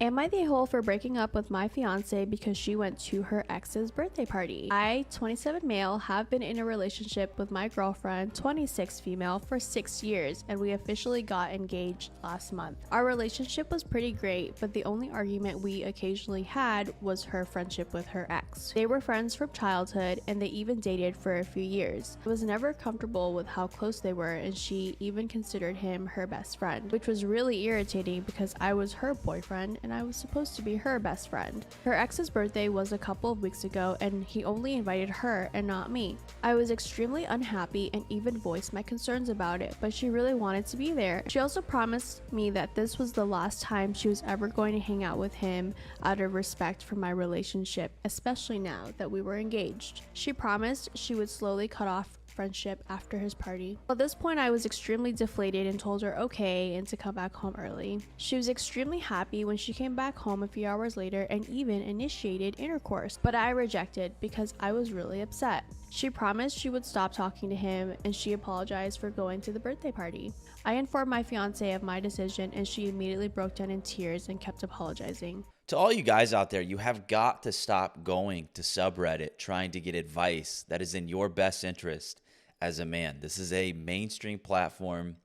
Am I the hole for breaking up with my fiance because she went to her ex's birthday party? I, 27 male, have been in a relationship with my girlfriend, 26 female, for 6 years, and we officially got engaged last month. Our relationship was pretty great, but the only argument we occasionally had was her friendship with her ex. They were friends from childhood, and they even dated for a few years. I was never comfortable with how close they were, and she even considered him her best friend, which was really irritating because I was her boyfriend and I was supposed to be her best friend. Her ex's birthday was a couple of weeks ago and he only invited her and not me. I was extremely unhappy and even voiced my concerns about it, but she really wanted to be there. She also promised me that this was the last time she was ever going to hang out with him out of respect for my relationship, especially now that we were engaged. She promised she would slowly cut off friendship after his party. At this point, I was extremely deflated and told her okay and to come back home early. She was extremely happy when she came back home a few hours later and even initiated intercourse, but I rejected because I was really upset. She promised she would stop talking to him and she apologized for going to the birthday party. I informed my fiance of my decision and she immediately broke down in tears and kept apologizing. To all you guys out there, you have got to stop going to subreddit trying to get advice that is in your best interest as a man. This is a mainstream platform.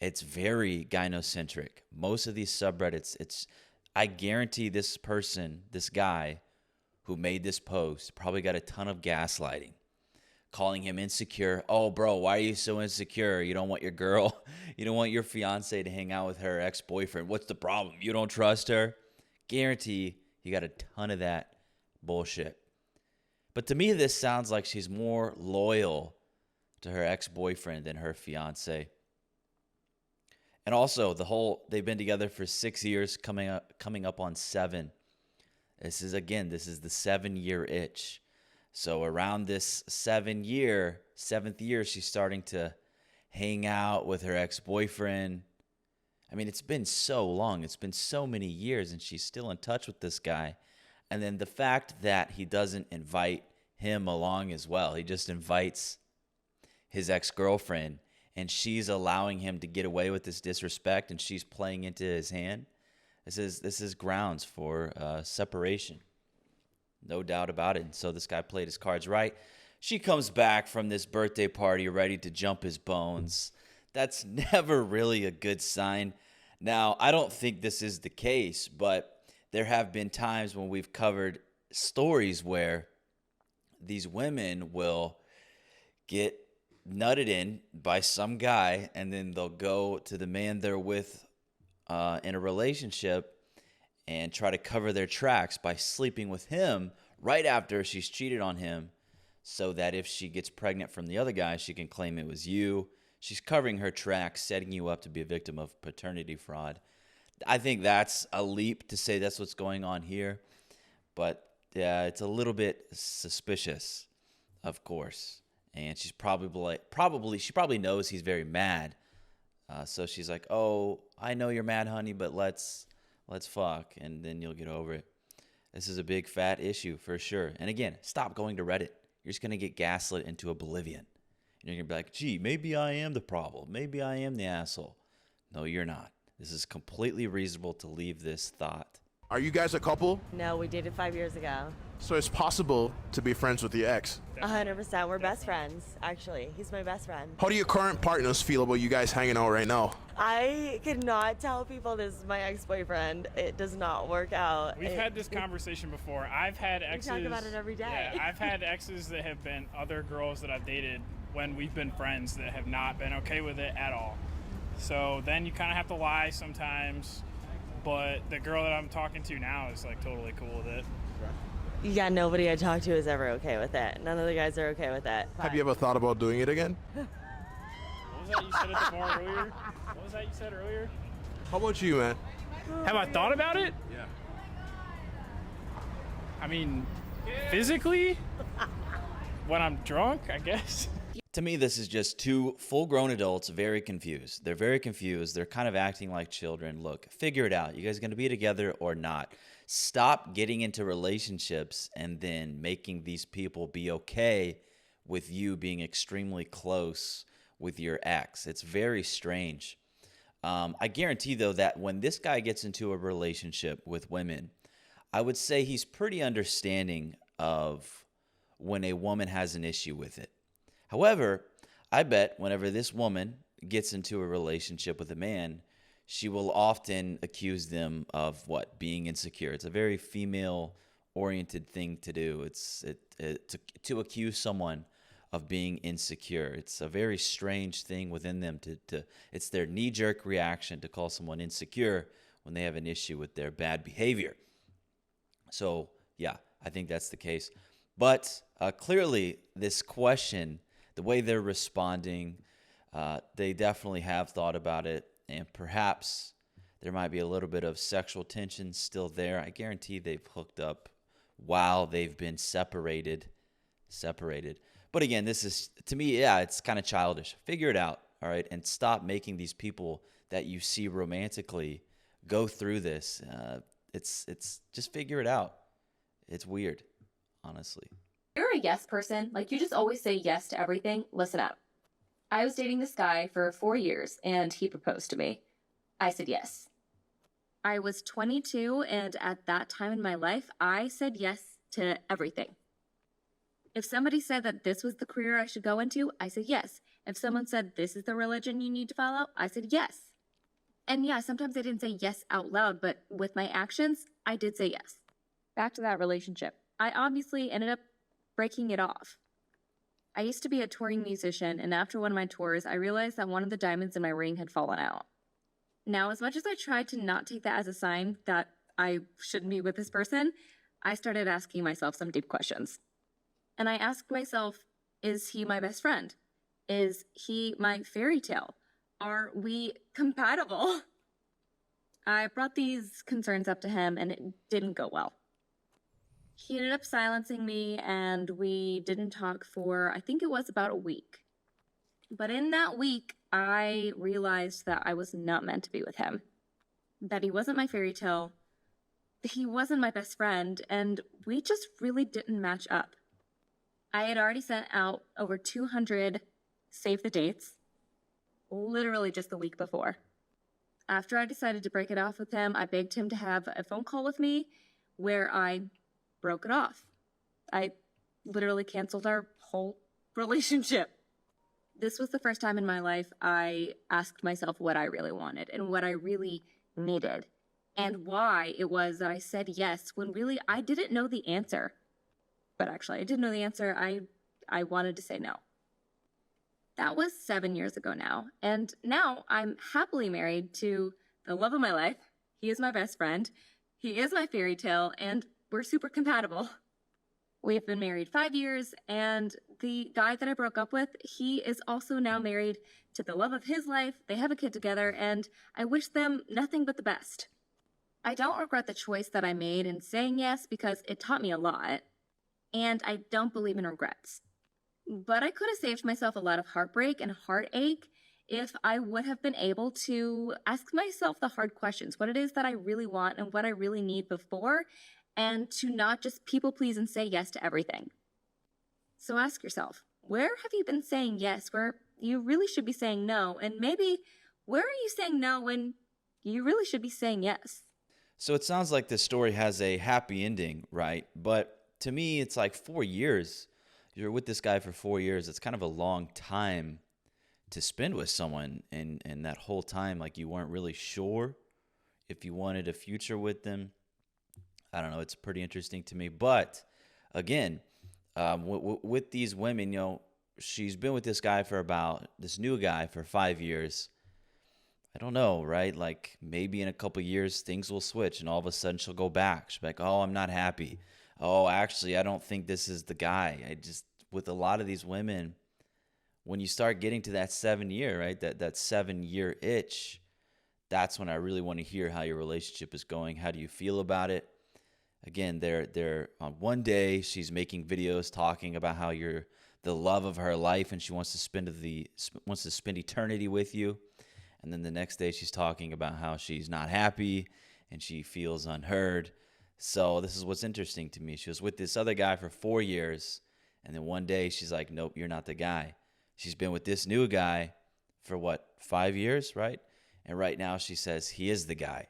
It's very gynocentric. Most of these subreddits, I guarantee this person, this guy who made this post probably got a ton of gaslighting, calling him insecure. Oh, bro, why are you so insecure? You don't want your girl, you don't want your fiance to hang out with her ex-boyfriend. What's the problem? You don't trust her? Guarantee he got a ton of that bullshit. But to me, this sounds like she's more loyal to her ex-boyfriend than her fiance. And also, they've been together for 6 years, coming up on 7. This is the 7-year itch. So around this 7th year, she's starting to hang out with her ex-boyfriend. I mean, it's been so long. It's been so many years, and she's still in touch with this guy. And then the fact that he doesn't invite him along as well. He just invites his ex-girlfriend, and she's allowing him to get away with this disrespect, and she's playing into his hand. This is grounds for separation. No doubt about it. And so this guy played his cards right. She comes back from this birthday party ready to jump his bones. That's never really a good sign. Now, I don't think this is the case, but there have been times when we've covered stories where these women will get nutted in by some guy, and then they'll go to the man they're with in a relationship and try to cover their tracks by sleeping with him right after she's cheated on him, so that if she gets pregnant from the other guy, she can claim it was you. She's covering her tracks, setting you up to be a victim of paternity fraud. I think that's a leap to say that's what's going on here, but yeah, it's a little bit suspicious, of course. And she's she probably knows he's very mad. So she's like, "Oh, I know you're mad, honey, but let's fuck, and then you'll get over it." This is a big fat issue for sure. And again, stop going to Reddit. You're just gonna get gaslit into oblivion. And you're gonna be like, "Gee, maybe I am the problem. Maybe I am the asshole." No, you're not. This is completely reasonable to leave this thought. Are you guys a couple? No, we dated 5 years ago. So it's possible to be friends with your ex. 100%. We're best friends, actually. He's my best friend. How do your current partners feel about you guys hanging out right now? I cannot tell people this is my ex-boyfriend. It does not work out. We've had this conversation before. I've had exes. We talk about it every day. Yeah, I've had exes that have been other girls that I've dated when we've been friends that have not been okay with it at all. So then you kind of have to lie sometimes. But the girl that I'm talking to now is like totally cool with it. Yeah, nobody I talk to is ever okay with it. None of the guys are okay with it. Have you ever thought about doing it again? What was that you said at the bar earlier? What was that you said earlier? How about you, man? Have I thought about it? Yeah. I mean, physically? When I'm drunk, I guess. To me, this is just two full-grown adults very confused. They're very confused. They're kind of acting like children. Look, figure it out. You guys going to be together or not? Stop getting into relationships and then making these people be okay with you being extremely close with your ex. It's very strange. I guarantee, though, that when this guy gets into a relationship with women, I would say he's pretty understanding of when a woman has an issue with it. However, I bet whenever this woman gets into a relationship with a man, she will often accuse them of what? Being insecure. It's a very female-oriented thing to do. To accuse someone of being insecure. It's a very strange thing within them. It's their knee-jerk reaction to call someone insecure when they have an issue with their bad behavior. So, yeah, I think that's the case. But clearly, this question, the way they're responding, they definitely have thought about it. And perhaps there might be a little bit of sexual tension still there. I guarantee they've hooked up while they've been separated. But again, this is, to me, yeah, it's kind of childish. Figure it out, all right? And stop making these people that you see romantically go through this. It's just figure it out. It's weird, honestly. You're a yes person. Like, you just always say yes to everything. Listen up. I was dating this guy for 4 years, and he proposed to me. I said yes. I was 22, and at that time in my life, I said yes to everything. If somebody said that this was the career I should go into, I said yes. If someone said this is the religion you need to follow, I said yes. And yeah, sometimes I didn't say yes out loud, but with my actions, I did say yes. Back to that relationship. I obviously ended up breaking it off. I used to be a touring musician, and after one of my tours, I realized that one of the diamonds in my ring had fallen out. Now, as much as I tried to not take that as a sign that I shouldn't be with this person, I started asking myself some deep questions. And I asked myself, is he my best friend? Is he my fairy tale? Are we compatible? I brought these concerns up to him, and it didn't go well. He ended up silencing me, and we didn't talk for, I think it was about a week. But in that week, I realized that I was not meant to be with him. That he wasn't my fairy tale, he wasn't my best friend, and we just really didn't match up. I had already sent out over 200 save the dates, literally just the week before. After I decided to break it off with him, I begged him to have a phone call with me where I broke it off. I literally canceled our whole relationship. This was the first time in my life I asked myself what I really wanted and what I really needed, and why it was that I said yes when really I didn't know the answer. But actually, I did know the answer. I wanted to say no. That was 7 years ago now, and now I'm happily married to the love of my life. He is my best friend. He is my fairy tale, and we're super compatible. We have been married 5 years, and the guy that I broke up with, he is also now married to the love of his life. They have a kid together, and I wish them nothing but the best. I don't regret the choice that I made in saying yes because it taught me a lot, and I don't believe in regrets. But I could have saved myself a lot of heartbreak and heartache if I would have been able to ask myself the hard questions, what it is that I really want and what I really need before, and to not just people please and say yes to everything. So ask yourself, where have you been saying yes where you really should be saying no? And maybe where are you saying no when you really should be saying yes? So it sounds like this story has a happy ending, right? But to me, it's like 4 years. You're with this guy for 4 years. It's kind of a long time to spend with someone. And that whole time, like, you weren't really sure if you wanted a future with them. I don't know. It's pretty interesting to me. But again, with these women, you know, she's been with this new guy for 5 years. I don't know, right? Like, maybe in a couple years, things will switch and all of a sudden she'll go back. She'll be like, oh, I'm not happy. Oh, actually, I don't think this is the guy. With a lot of these women, when you start getting to that 7 year, right? That 7 year itch, that's when I really want to hear how your relationship is going. How do you feel about it? Again, they're on one day she's making videos talking about how you're the love of her life and she wants to spend eternity with you. And then the next day she's talking about how she's not happy and she feels unheard. So this is what's interesting to me. She was with this other guy for 4 years, and then one day she's like, nope, you're not the guy. She's been with this new guy for 5 years, right? And right now she says he is the guy.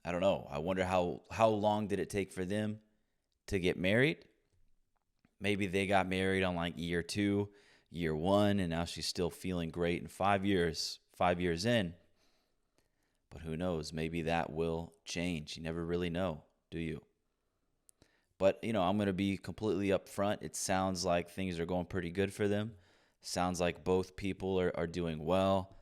I don't know. I wonder how long did it take for them to get married? Maybe they got married on like year 2, year 1, and now she's still feeling great in 5 years in. But who knows? Maybe that will change. You never really know, do you? But, I'm going to be completely upfront. It sounds like things are going pretty good for them. Sounds like both people are doing well.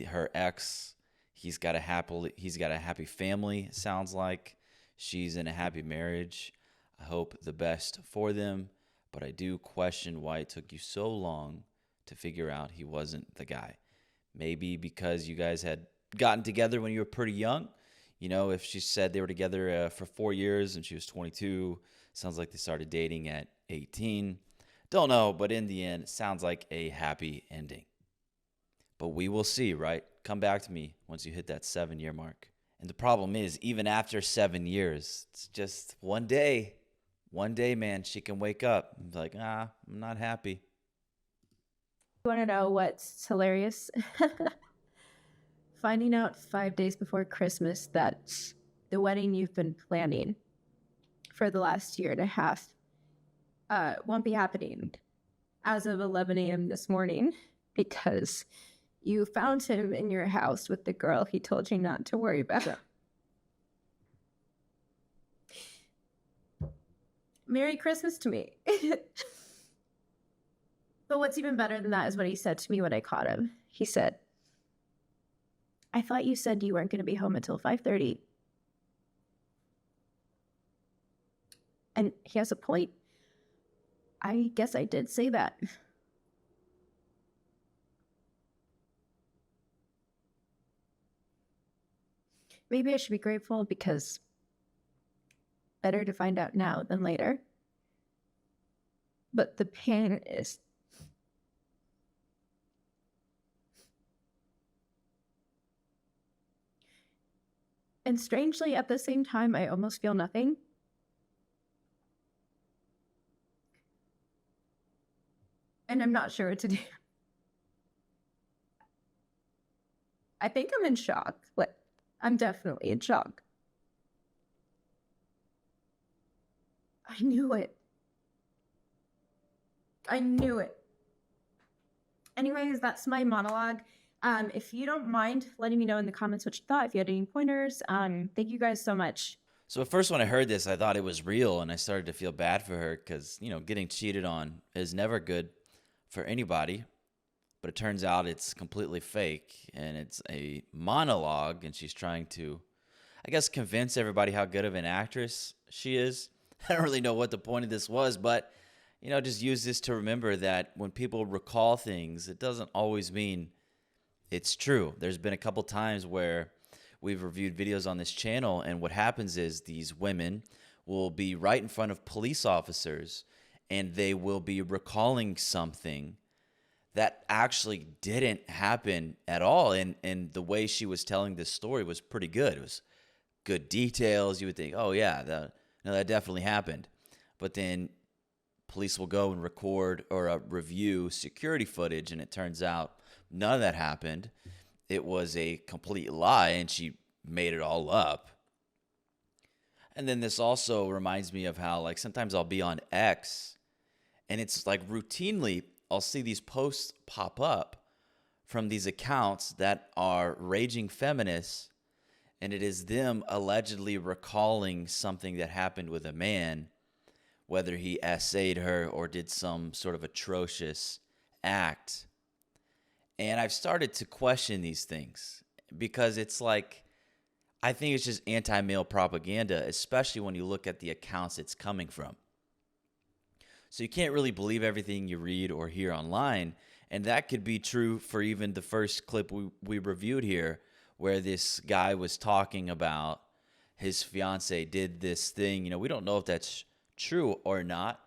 Her ex, he's got a happy family. Sounds like she's in a happy marriage. I hope the best for them, but I do question why it took you so long to figure out he wasn't the guy. Maybe because you guys had gotten together when you were pretty young. If she said they were together for 4 years and she was 22, sounds like they started dating at 18. Don't know, but in the end, it sounds like a happy ending. But we will see, right? Come back to me once you hit that 7-year mark. And the problem is, even after 7 years, it's just one day. One day, man, she can wake up and be like, I'm not happy. You want to know what's hilarious? Finding out 5 days before Christmas that the wedding you've been planning for the last year and a half won't be happening as of 11 a.m. this morning because you found him in your house with the girl he told you not to worry about. Merry Christmas to me. But what's even better than that is what he said to me when I caught him. He said, I thought you said you weren't going to be home until 5:30. And he has a point. I guess I did say that. Maybe I should be grateful because better to find out now than later. But the pain is and strangely, at the same time, I almost feel nothing. And I'm not sure what to do. I think I'm in shock. I'm definitely in shock. I knew it. I knew it. Anyways, that's my monologue. If you don't mind letting me know in the comments what you thought, if you had any pointers, thank you guys so much. So at first when I heard this, I thought it was real, and I started to feel bad for her because, getting cheated on is never good for anybody. But it turns out it's completely fake, and it's a monologue, and she's trying to, I guess, convince everybody how good of an actress she is. I don't really know what the point of this was, but, just use this to remember that when people recall things, it doesn't always mean it's true. There's been a couple times where we've reviewed videos on this channel, and what happens is these women will be right in front of police officers, and they will be recalling something that actually didn't happen at all. And the way she was telling this story was pretty good. It was good details. You would think, oh, yeah, that definitely happened. But then police will go and record or review security footage, and it turns out none of that happened. It was a complete lie, and she made it all up. And then this also reminds me of how, sometimes I'll be on X, and it's routinely I'll see these posts pop up from these accounts that are raging feminists, and it is them allegedly recalling something that happened with a man, whether he essayed her or did some sort of atrocious act. And I've started to question these things because it's I think it's just anti-male propaganda, especially when you look at the accounts it's coming from. So you can't really believe everything you read or hear online. And that could be true for even the first clip we reviewed here, where this guy was talking about his fiance did this thing. We don't know if that's true or not,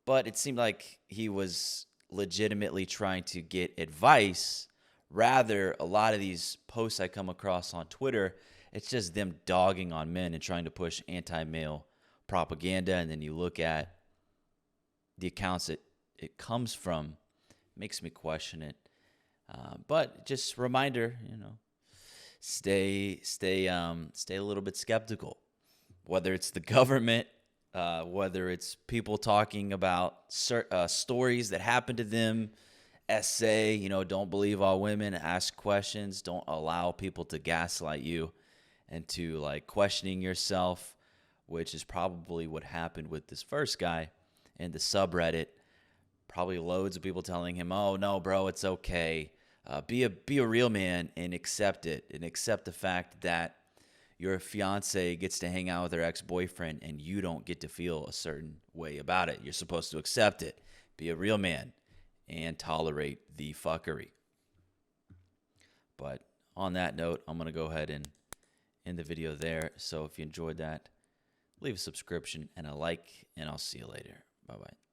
but it seemed like he was legitimately trying to get advice. Rather, a lot of these posts I come across on Twitter, it's just them dogging on men and trying to push anti-male propaganda. And then you look at the accounts it comes from, makes me question it. But just reminder, you know, stay a little bit skeptical, whether it's the government, whether it's people talking about stories that happened to them. Essay, you know, don't believe all women, ask questions, don't allow people to gaslight you into like questioning yourself, which is probably what happened with this first guy in the subreddit. Probably loads of people telling him, oh no, bro, it's okay. Be a real man and accept it, and accept the fact that your fiance gets to hang out with her ex-boyfriend and you don't get to feel a certain way about it. You're supposed to accept it. Be a real man and tolerate the fuckery. But on that note, I'm going to go ahead and end the video there. So if you enjoyed that, leave a subscription and a like, and I'll see you later. Bye-bye.